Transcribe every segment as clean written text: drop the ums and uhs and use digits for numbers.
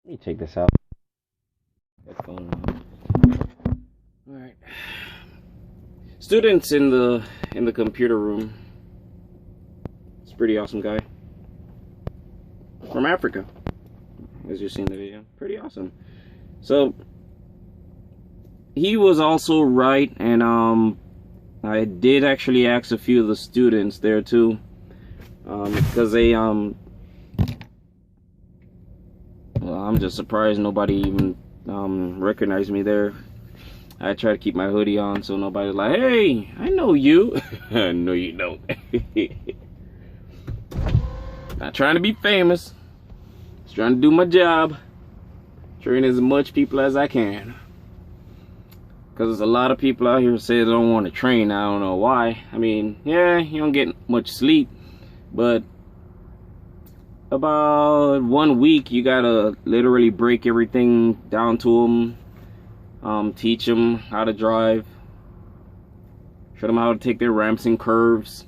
Let me take this out. Headphone on. All right. Students in the computer room. It's a pretty awesome guy from Africa, as you see in the video. Pretty awesome. So he was also right, and I did actually ask a few of the students there too, because they well, I'm just surprised nobody even recognized me there. I try to keep my hoodie on so nobody's like, hey, I know you. No, you don't. Not trying to be famous. Just trying to do my job. Train as much people as I can. Because there's a lot of people out here who say they don't want to train. I don't know why. I mean, yeah, you don't get much sleep. But about 1 week, you gotta literally break everything down to them. Teach them how to drive. Show them how to take their ramps and curves.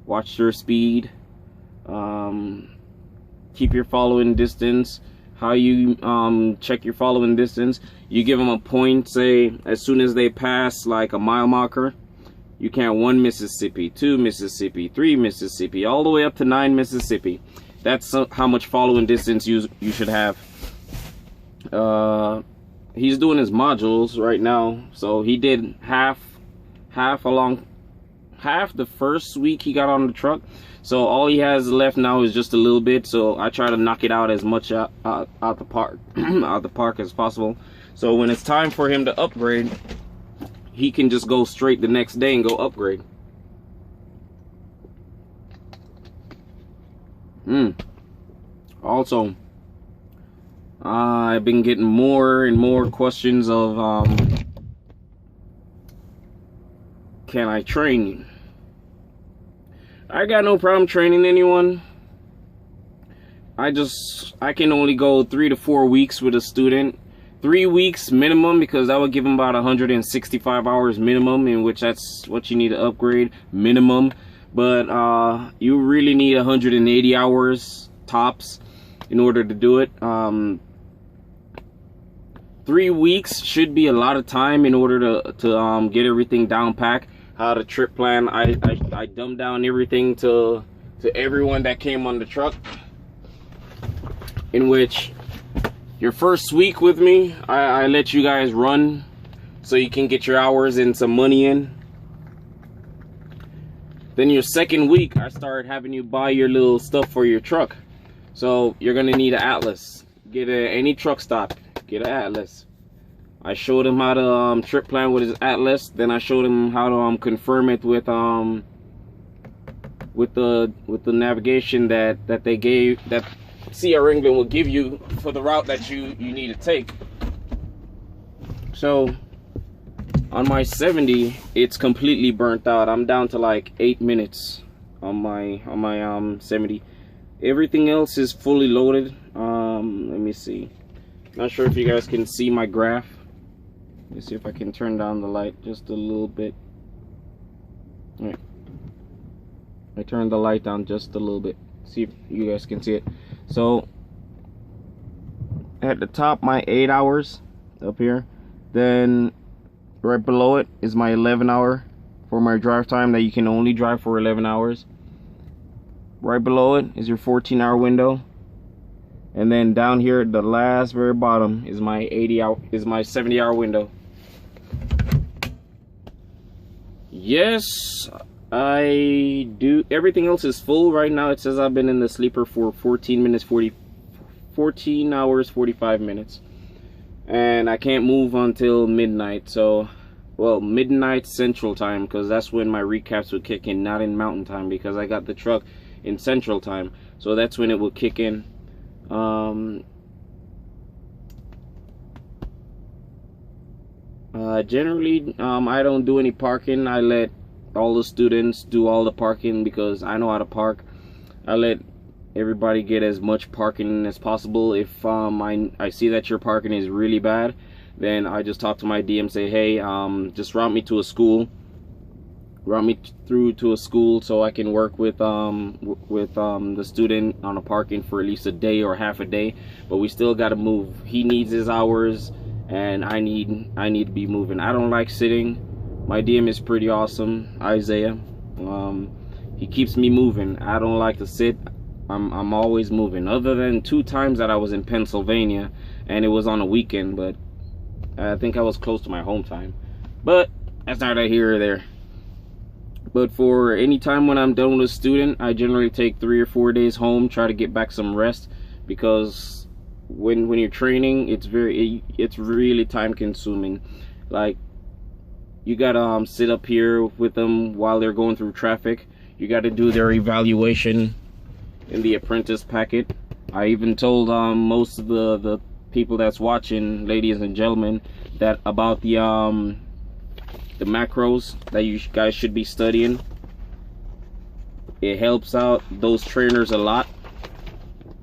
Watch their speed. Keep your following distance. How you check your following distance. You give them a point, say, as soon as they pass like a mile marker, you count 1 Mississippi, 2 Mississippi, 3 Mississippi, all the way up to 9 Mississippi. That's how much following distance you should have. He's doing his modules right now, so he did half the first week he got on the truck. So all he has left now is just a little bit. So I try to knock it out as much out the park out the park as possible. So when it's time for him to upgrade, he can just go straight the next day and go upgrade. Also, I've been getting more and more questions of can I train you? I got no problem training anyone. I can only go 3 to 4 weeks with a student. 3 weeks minimum, because that would give them about 165 hours minimum, in which that's what you need to upgrade minimum. But you really need 180 hours tops in order to do it. 3 weeks should be a lot of time in order to get everything down packed. How to trip plan. I dumbed down everything to everyone that came on the truck, in which your first week with me, I let you guys run so you can get your hours and some money in. Then your second week, I started having you buy your little stuff for your truck. So you're gonna need an atlas. Get any truck stop, get an atlas. I showed him how to trip plan with his atlas. Then I showed him how to confirm it with the navigation that they gave, that C.R.ENGLAND will give you for the route that you need to take. So on my 70, it's completely burnt out. I'm down to like 8 minutes on my 70. Everything else is fully loaded. Let me see. Not sure if you guys can see my graph. Let me see if I can turn down the light just a little bit. All right. I turned the light down just a little bit. See if you guys can see it. So at the top, my 8 hours up here. Then right below it is my 11 hour for my drive time, that you can only drive for 11 hours. Right below it is your 14-hour window. And then down here at the last very bottom is my 70-hour window. Yes, I do. Everything else is full right now. It says I've been in the sleeper for 14 hours 45 minutes, and I can't move until midnight. So, well, midnight Central Time, because that's when my recaps would kick in, not in Mountain Time, because I got the truck in Central Time. So that's when it will kick in. Generally, I don't do any parking. I let all the students do all the parking because I know how to park. I let everybody get as much parking as possible. If I see that your parking is really bad, then I just talk to my DM, say, hey, just route me to a school route me through to a school so I can work with the student on a parking for at least a day or half a day. But we still got to move. He needs his hours, and I need to be moving. I don't like sitting. My DM is pretty awesome, Isaiah. He keeps me moving. I don't like to sit. I'm always moving. Other than 2 times that I was in Pennsylvania, and it was on a weekend, but I think I was close to my home time. But that's neither here or there. But for any time when I'm done with a student, I generally take 3 or 4 days home, try to get back some rest, because when you're training, it's really time consuming. Like, you gotta sit up here with them while they're going through traffic. You gotta do their evaluation in the apprentice packet. I even told most of the people that's watching, ladies and gentlemen, that about the macros that you guys should be studying. It helps out those trainers a lot.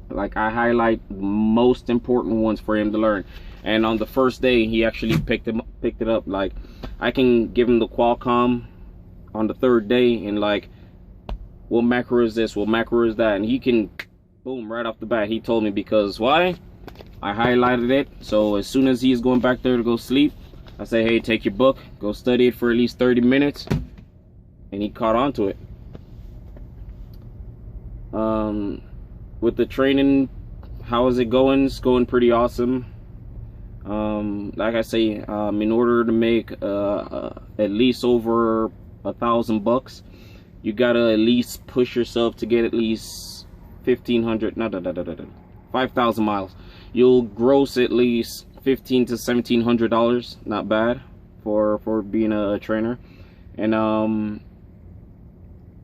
Like, I highlight most important ones for him to learn. And on the first day, he actually picked it up. Like, I can give him the Qualcomm on the 3rd day, and like, what macro is this, what macro is that, and he can, boom, right off the bat, he told me. Because why? I highlighted it. So as soon as he's going back there to go sleep, I say, hey, take your book, go study it for at least 30 minutes. And he caught on to it. With the training, how is it going? It's going pretty awesome. Like I say, in order to make at least over $1,000, you gotta at least push yourself to get at least 5,000 miles. You'll gross at least $1,500 to $1,700. Not bad for being a trainer. And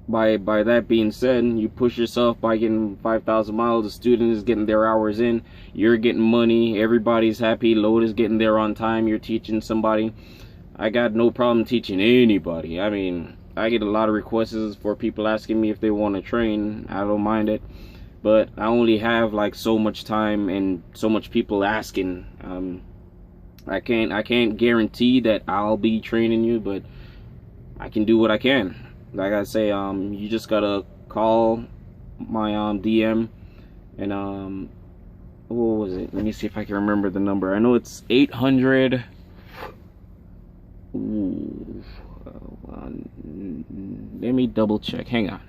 by that being said, you push yourself by getting 5,000 miles. The student is getting their hours in. You're getting money. Everybody's happy. Load is getting there on time. You're teaching somebody. I got no problem teaching anybody. I mean, I get a lot of requests for people asking me if they want to train. I don't mind it, but I only have like so much time and so much people asking. I can't guarantee that I'll be training you, but I can do what I can. Like I say, you just gotta call my DM, and what was it? Let me see if I can remember the number. I know it's 800. Let me double check. Hang on.